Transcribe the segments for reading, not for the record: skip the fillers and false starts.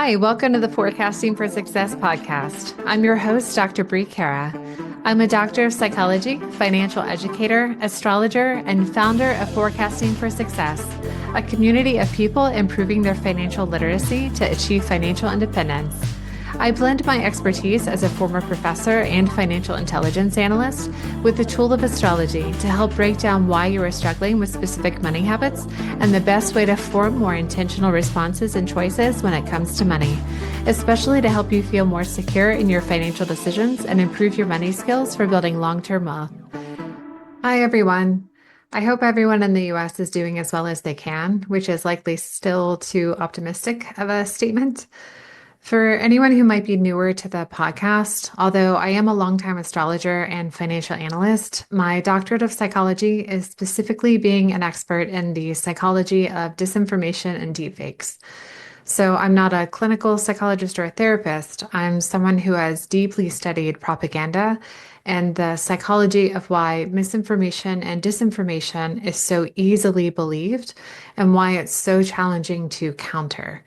Hi, welcome to the Forecasting for Success podcast. I'm your host, Dr. Brie. I'm a doctor of psychology, financial educator, astrologer, and founder of Forecasting for Success, a community of people improving their financial literacy to achieve financial independence. I blend my expertise as a former professor and financial intelligence analyst with the tool of astrology to help break down why you are struggling with specific money habits and the best way to form more intentional responses and choices when it comes to money, especially to help you feel more secure in your financial decisions and improve your money skills for building long-term wealth. Hi, everyone. I hope everyone in the US is doing as well as they can, which is likely still too optimistic of a statement. For anyone who might be newer to the podcast, although I am a longtime astrologer and financial analyst, my doctorate of psychology is specifically being an expert in the psychology of disinformation and deepfakes. So I'm not a clinical psychologist or a therapist. I'm someone who has deeply studied propaganda and the psychology of why misinformation and disinformation is so easily believed and why it's so challenging to counter.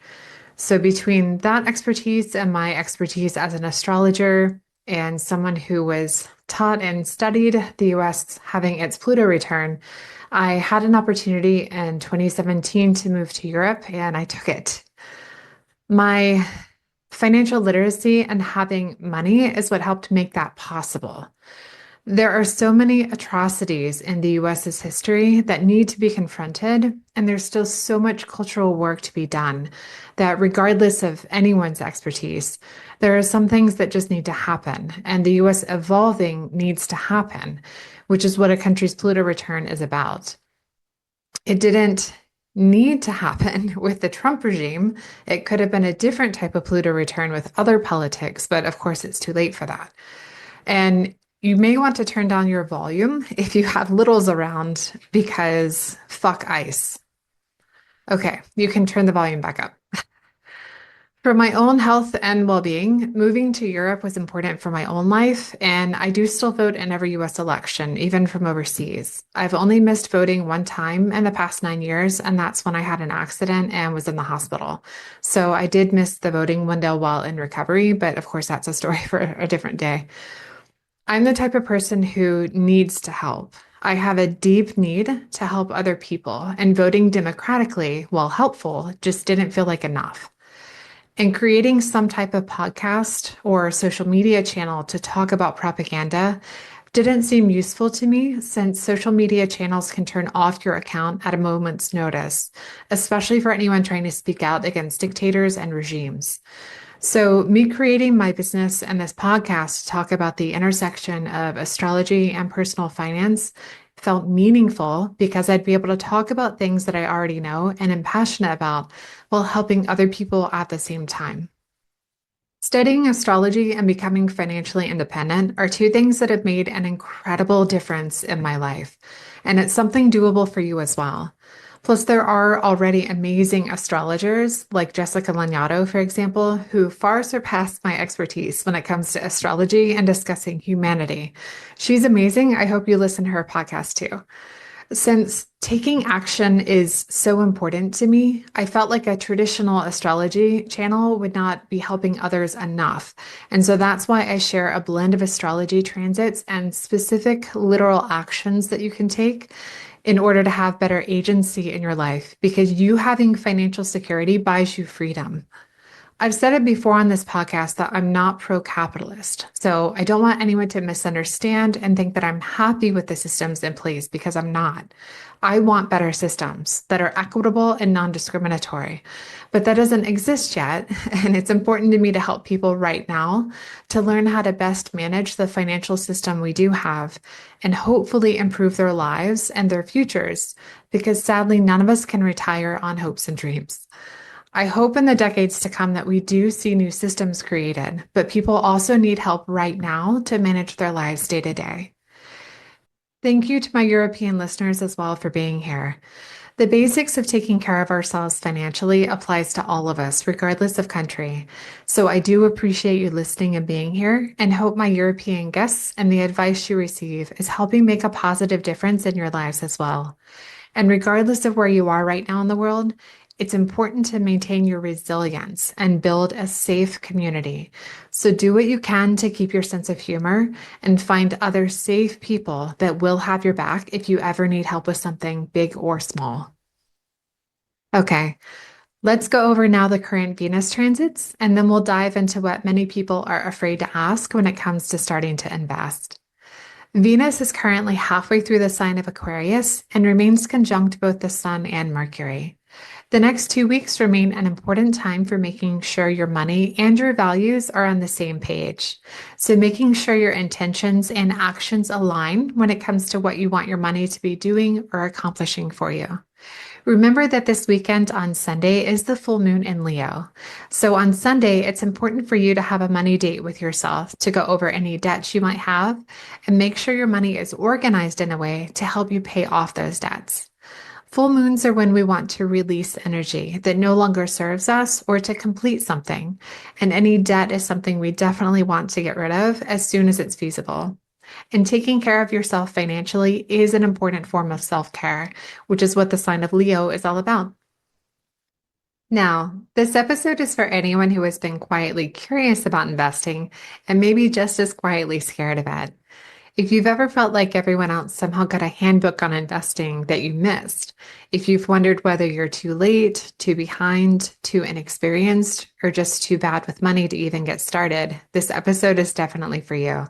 So between that expertise and my expertise as an astrologer and someone who was taught and studied the US having its Pluto return, I had an opportunity in 2017 to move to Europe and I took it. My financial literacy and having money is what helped make that possible. There are so many atrocities in the US's history that need to be confronted, and there's still so much cultural work to be done that regardless of anyone's expertise, there are some things that just need to happen, and the US evolving needs to happen, which is what a country's Pluto return is about. It didn't need to happen with the Trump regime. It could have been a different type of Pluto return with other politics, but of course it's too late for that. And you may want to turn down your volume if you have littles around because fuck ICE. Okay, you can turn the volume back up. For my own health and well-being, moving to Europe was important for my own life, and I do still vote in every US election, even from overseas. I've only missed voting one time in the past 9 years, and that's when I had an accident and was in the hospital. So I did miss the voting window while in recovery, but of course that's a story for a different day. I'm the type of person who needs to help. I have a deep need to help other people, and voting democratically, while helpful, just didn't feel like enough. And creating some type of podcast or social media channel to talk about propaganda didn't seem useful to me since social media channels can turn off your account at a moment's notice, especially for anyone trying to speak out against dictators and regimes. So me creating my business and this podcast to talk about the intersection of astrology and personal finance felt meaningful because I'd be able to talk about things that I already know and am passionate about while helping other people at the same time. Studying astrology and becoming financially independent are two things that have made an incredible difference in my life, and it's something doable for you as well. Plus, there are already amazing astrologers like Jessica Lanyadoo, for example, who far surpass my expertise when it comes to astrology and discussing humanity. She's amazing. I hope you listen to her podcast too. Since taking action is so important to me, I felt like a traditional astrology channel would not be helping others enough. And so that's why I share a blend of astrology transits and specific literal actions that you can take in order to have better agency in your life, because you having financial security buys you freedom. I've said it before on this podcast that I'm not pro-capitalist. So I don't want anyone to misunderstand and think that I'm happy with the systems in place, because I'm not. I want better systems that are equitable and non-discriminatory, but that doesn't exist yet. And it's important to me to help people right now to learn how to best manage the financial system we do have and hopefully improve their lives and their futures, because sadly, none of us can retire on hopes and dreams. I hope in the decades to come that we do see new systems created, but people also need help right now to manage their lives day to day. Thank you to my European listeners as well for being here. The basics of taking care of ourselves financially applies to all of us, regardless of country. So I do appreciate you listening and being here, and hope my European guests and the advice you receive is helping make a positive difference in your lives as well. And regardless of where you are right now in the world, it's important to maintain your resilience and build a safe community. So do what you can to keep your sense of humor and find other safe people that will have your back if you ever need help with something big or small. Okay, let's go over now the current Venus transits, and then we'll dive into what many people are afraid to ask when it comes to starting to invest. Venus is currently halfway through the sign of Aquarius and remains conjunct both the Sun and Mercury. The next 2 weeks remain an important time for making sure your money and your values are on the same page. So, making sure your intentions and actions align when it comes to what you want your money to be doing or accomplishing for you. Remember that this weekend on Sunday is the full moon in Leo. So on Sunday, it's important for you to have a money date with yourself to go over any debts you might have and make sure your money is organized in a way to help you pay off those debts. Full moons are when we want to release energy that no longer serves us or to complete something. And any debt is something we definitely want to get rid of as soon as it's feasible. And taking care of yourself financially is an important form of self-care, which is what the sign of Leo is all about. Now, this episode is for anyone who has been quietly curious about investing and maybe just as quietly scared of it. If you've ever felt like everyone else somehow got a handbook on investing that you missed, if you've wondered whether you're too late, too behind, too inexperienced, or just too bad with money to even get started, this episode is definitely for you.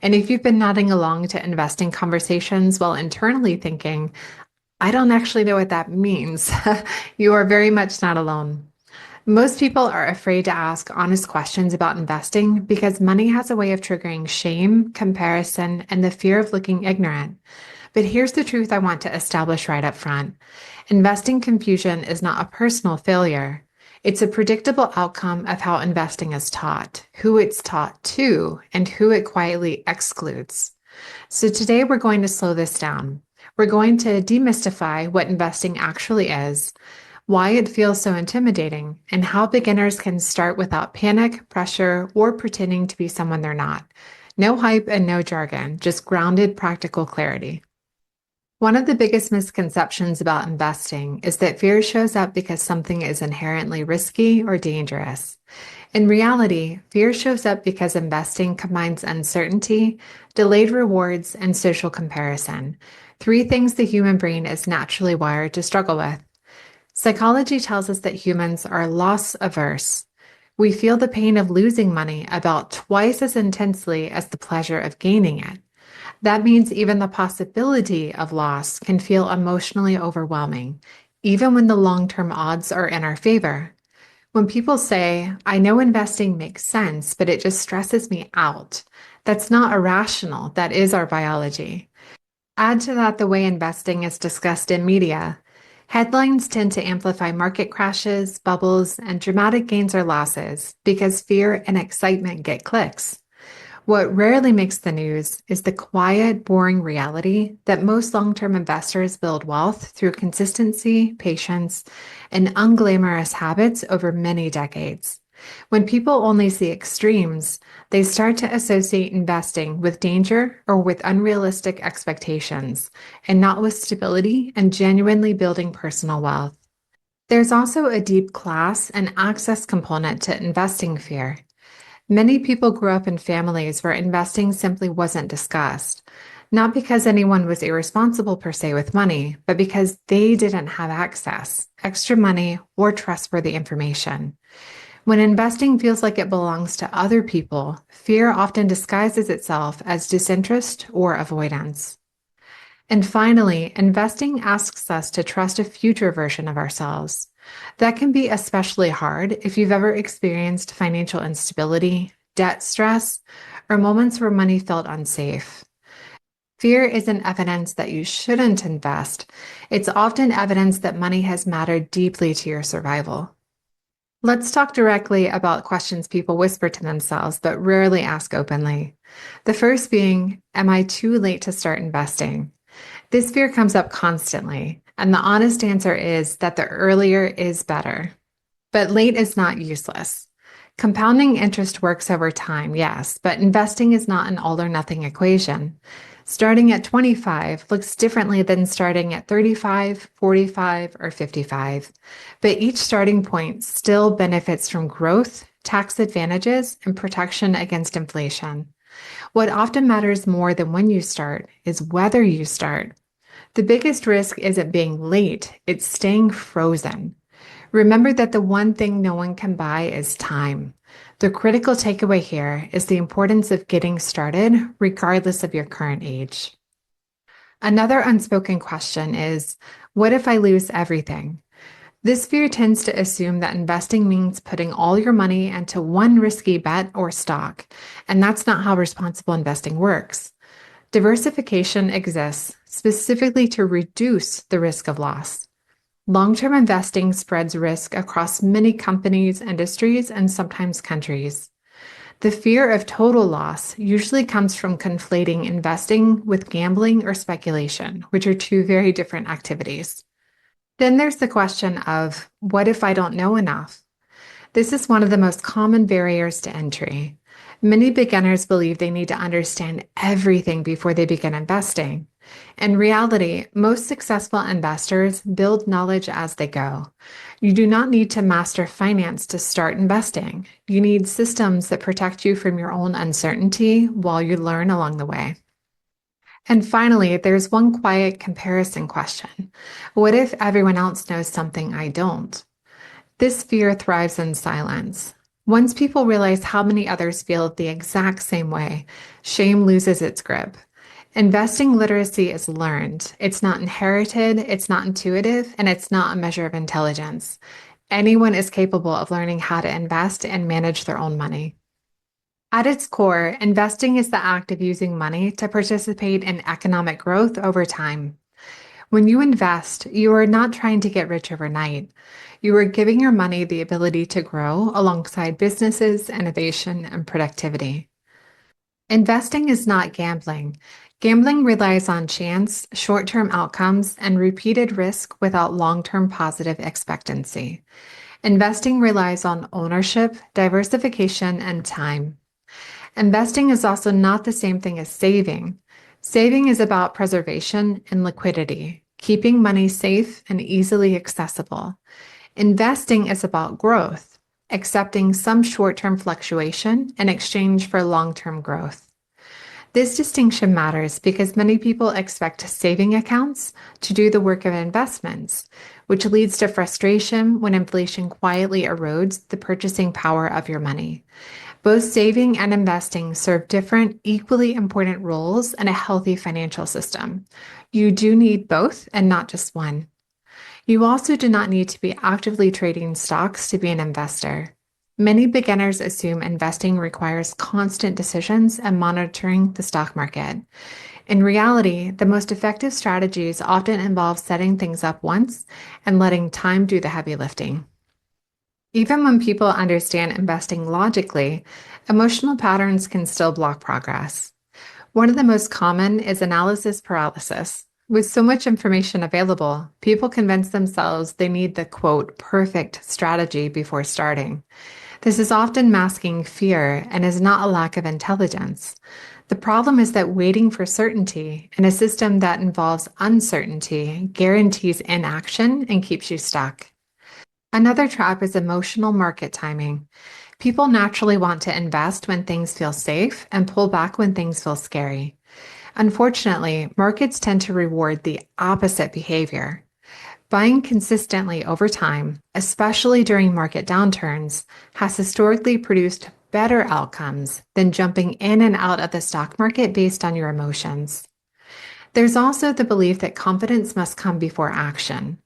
And if you've been nodding along to investing conversations while internally thinking, I don't actually know what that means, you are very much not alone. Most people are afraid to ask honest questions about investing because money has a way of triggering shame, comparison, and the fear of looking ignorant. But here's the truth I want to establish right up front. Investing confusion is not a personal failure. It's a predictable outcome of how investing is taught, who it's taught to, and who it quietly excludes. So today we're going to slow this down. We're going to demystify what investing actually is, why it feels so intimidating, and how beginners can start without panic, pressure, or pretending to be someone they're not. No hype and no jargon, just grounded, practical clarity. One of the biggest misconceptions about investing is that fear shows up because something is inherently risky or dangerous. In reality, fear shows up because investing combines uncertainty, delayed rewards, and social comparison, three things the human brain is naturally wired to struggle with. Psychology tells us that humans are loss averse. We feel the pain of losing money about twice as intensely as the pleasure of gaining it. That means even the possibility of loss can feel emotionally overwhelming, even when the long-term odds are in our favor. When people say, I know investing makes sense, but it just stresses me out, that's not irrational. That is our biology. Add to that the way investing is discussed in media. Headlines tend to amplify market crashes, bubbles, and dramatic gains or losses because fear and excitement get clicks. What rarely makes the news is the quiet, boring reality that most long-term investors build wealth through consistency, patience, and unglamorous habits over many decades. When people only see extremes, they start to associate investing with danger or with unrealistic expectations, and not with stability and genuinely building personal wealth. There's also a deep class and access component to investing fear. Many people grew up in families where investing simply wasn't discussed, not because anyone was irresponsible per se with money, but because they didn't have access, extra money, or trustworthy information. When investing feels like it belongs to other people, fear often disguises itself as disinterest or avoidance. And finally, investing asks us to trust a future version of ourselves. That can be especially hard if you've ever experienced financial instability, debt stress, or moments where money felt unsafe. Fear isn't evidence that you shouldn't invest. It's often evidence that money has mattered deeply to your survival. Let's talk directly about questions people whisper to themselves but rarely ask openly. The first being, am I too late to start investing? This fear comes up constantly, and the honest answer is that the earlier is better. But late is not useless. Compounding interest works over time, yes, but investing is not an all or nothing equation. Starting at 25 looks differently than starting at 35, 45, or 55, but each starting point still benefits from growth, tax advantages, and protection against inflation. What often matters more than when you start is whether you start. The biggest risk isn't being late, it's staying frozen. Remember that the one thing no one can buy is time. The critical takeaway here is the importance of getting started, regardless of your current age. Another unspoken question is, what if I lose everything? This fear tends to assume that investing means putting all your money into one risky bet or stock, and that's not how responsible investing works. Diversification exists specifically to reduce the risk of loss. Long-term investing spreads risk across many companies, industries, and sometimes countries. The fear of total loss usually comes from conflating investing with gambling or speculation, which are two very different activities. Then there's the question of, what if I don't know enough? This is one of the most common barriers to entry. Many beginners believe they need to understand everything before they begin investing. In reality, most successful investors build knowledge as they go. You do not need to master finance to start investing. You need systems that protect you from your own uncertainty while you learn along the way. And finally, there's one quiet comparison question. What if everyone else knows something I don't? This fear thrives in silence. Once people realize how many others feel the exact same way, shame loses its grip. Investing literacy is learned. It's not inherited, it's not intuitive, and it's not a measure of intelligence. Anyone is capable of learning how to invest and manage their own money. At its core, investing is the act of using money to participate in economic growth over time. When you invest, you are not trying to get rich overnight. You are giving your money the ability to grow alongside businesses, innovation, and productivity. Investing is not gambling. Gambling relies on chance, short-term outcomes, and repeated risk without long-term positive expectancy. Investing relies on ownership, diversification, and time. Investing is also not the same thing as saving. Saving is about preservation and liquidity, keeping money safe and easily accessible. Investing is about growth, accepting some short-term fluctuation in exchange for long-term growth. This distinction matters because many people expect saving accounts to do the work of investments, which leads to frustration when inflation quietly erodes the purchasing power of your money. Both saving and investing serve different, equally important roles in a healthy financial system. You do need both and not just one. You also do not need to be actively trading stocks to be an investor. Many beginners assume investing requires constant decisions and monitoring the stock market. In reality, the most effective strategies often involve setting things up once and letting time do the heavy lifting. Even when people understand investing logically, emotional patterns can still block progress. One of the most common is analysis paralysis. With so much information available, people convince themselves they need the quote, perfect strategy before starting. This is often masking fear and is not a lack of intelligence. The problem is that waiting for certainty in a system that involves uncertainty guarantees inaction and keeps you stuck. Another trap is emotional market timing. People naturally want to invest when things feel safe and pull back when things feel scary. Unfortunately, markets tend to reward the opposite behavior. Buying consistently over time, especially during market downturns, has historically produced better outcomes than jumping in and out of the stock market based on your emotions. There's also the belief that confidence must come before action.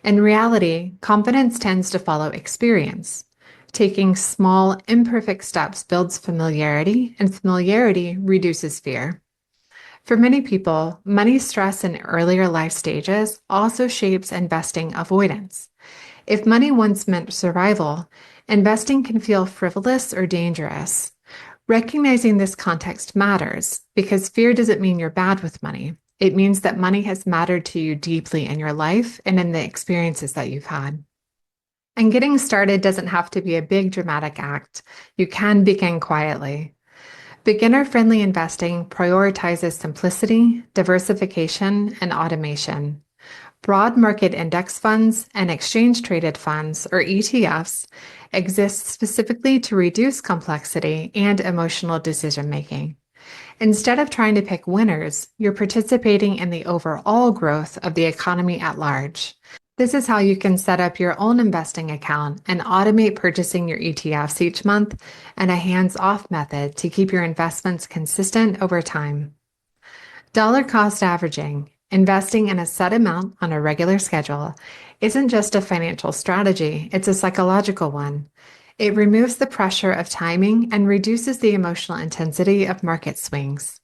In reality, confidence tends to follow experience. Taking small, imperfect steps builds familiarity, and familiarity reduces fear. For many people, money stress in earlier life stages also shapes investing avoidance. If money once meant survival, investing can feel frivolous or dangerous. Recognizing this context matters because fear doesn't mean you're bad with money. It means that money has mattered to you deeply in your life and in the experiences that you've had. And getting started doesn't have to be a big dramatic act. You can begin quietly. Beginner-friendly investing prioritizes simplicity, diversification, and automation. Broad market index funds and exchange-traded funds, or ETFs, exist specifically to reduce complexity and emotional decision-making. Instead of trying to pick winners, you're participating in the overall growth of the economy at large. This is how you can set up your own investing account and automate purchasing your ETFs each month and a hands-off method to keep your investments consistent over time. Dollar cost averaging, investing in a set amount on a regular schedule, isn't just a financial strategy, it's a psychological one. It removes the pressure of timing and reduces the emotional intensity of market swings.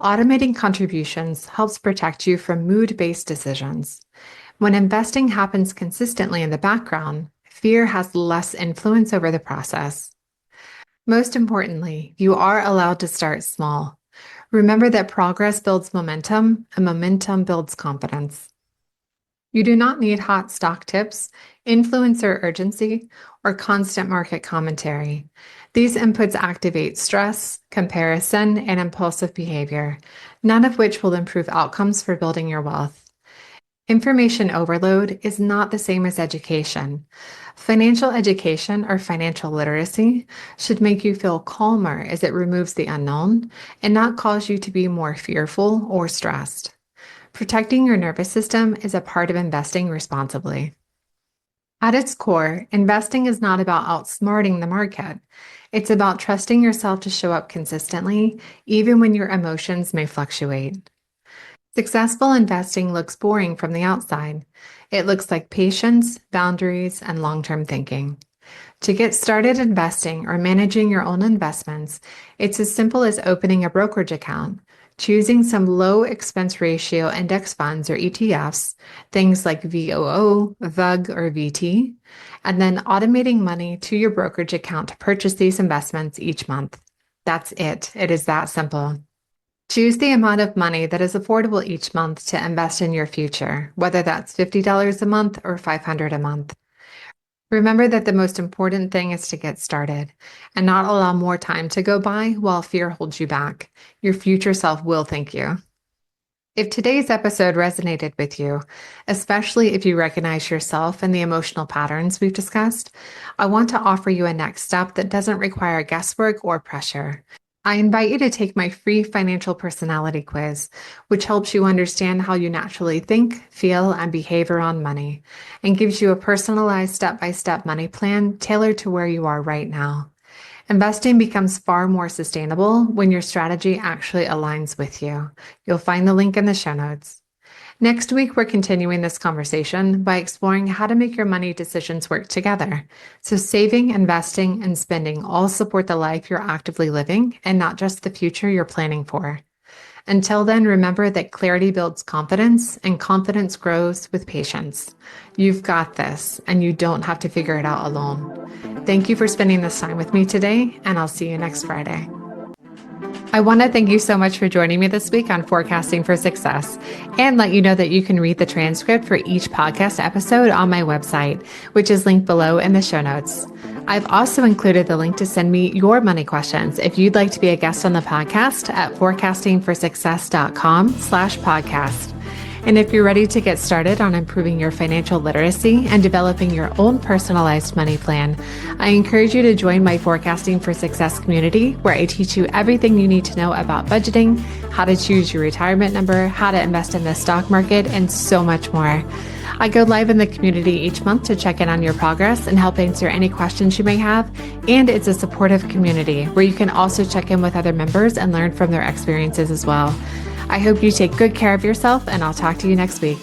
Automating contributions helps protect you from mood-based decisions. When investing happens consistently in the background, fear has less influence over the process. Most importantly, you are allowed to start small. Remember that progress builds momentum, and momentum builds confidence. You do not need hot stock tips, influencer urgency, or constant market commentary. These inputs activate stress, comparison, and impulsive behavior, none of which will improve outcomes for building your wealth. Information overload is not the same as education. Financial education or financial literacy should make you feel calmer as it removes the unknown and not cause you to be more fearful or stressed. Protecting your nervous system is a part of investing responsibly. At its core, investing is not about outsmarting the market. It's about trusting yourself to show up consistently, even when your emotions may fluctuate. Successful investing looks boring from the outside. It looks like patience, boundaries, and long-term thinking. To get started investing or managing your own investments, it's as simple as opening a brokerage account, choosing some low expense ratio index funds or ETFs, things like VOO, VUG, or VT, and then automating money to your brokerage account to purchase these investments each month. That's it. It is that simple. Choose the amount of money that is affordable each month to invest in your future, whether that's $50 a month or $500 a month. Remember that the most important thing is to get started and not allow more time to go by while fear holds you back. Your future self will thank you. If today's episode resonated with you, especially if you recognize yourself in the emotional patterns we've discussed, I want to offer you a next step that doesn't require guesswork or pressure. I invite you to take my free financial personality quiz, which helps you understand how you naturally think, feel, and behave around money, and gives you a personalized step-by-step money plan tailored to where you are right now. Investing becomes far more sustainable when your strategy actually aligns with you. You'll find the link in the show notes. Next week, we're continuing this conversation by exploring how to make your money decisions work together. So saving, investing, and spending all support the life you're actively living and not just the future you're planning for. Until then, remember that clarity builds confidence and confidence grows with patience. You've got this, and you don't have to figure it out alone. Thank you for spending this time with me today, and I'll see you next Friday. I want to thank you so much for joining me this week on Forecasting for Success and let you know that you can read the transcript for each podcast episode on my website, which is linked below in the show notes. I've also included the link to send me your money questions if you'd like to be a guest on the podcast at forecastingforsuccess.com/podcast. And if you're ready to get started on improving your financial literacy and developing your own personalized money plan, I encourage you to join my Forecasting for Success community, where I teach you everything you need to know about budgeting, how to choose your retirement number, how to invest in the stock market, and so much more. I go live in the community each month to check in on your progress and help answer any questions you may have. And it's a supportive community where you can also check in with other members and learn from their experiences as well. I hope you take good care of yourself, and I'll talk to you next week.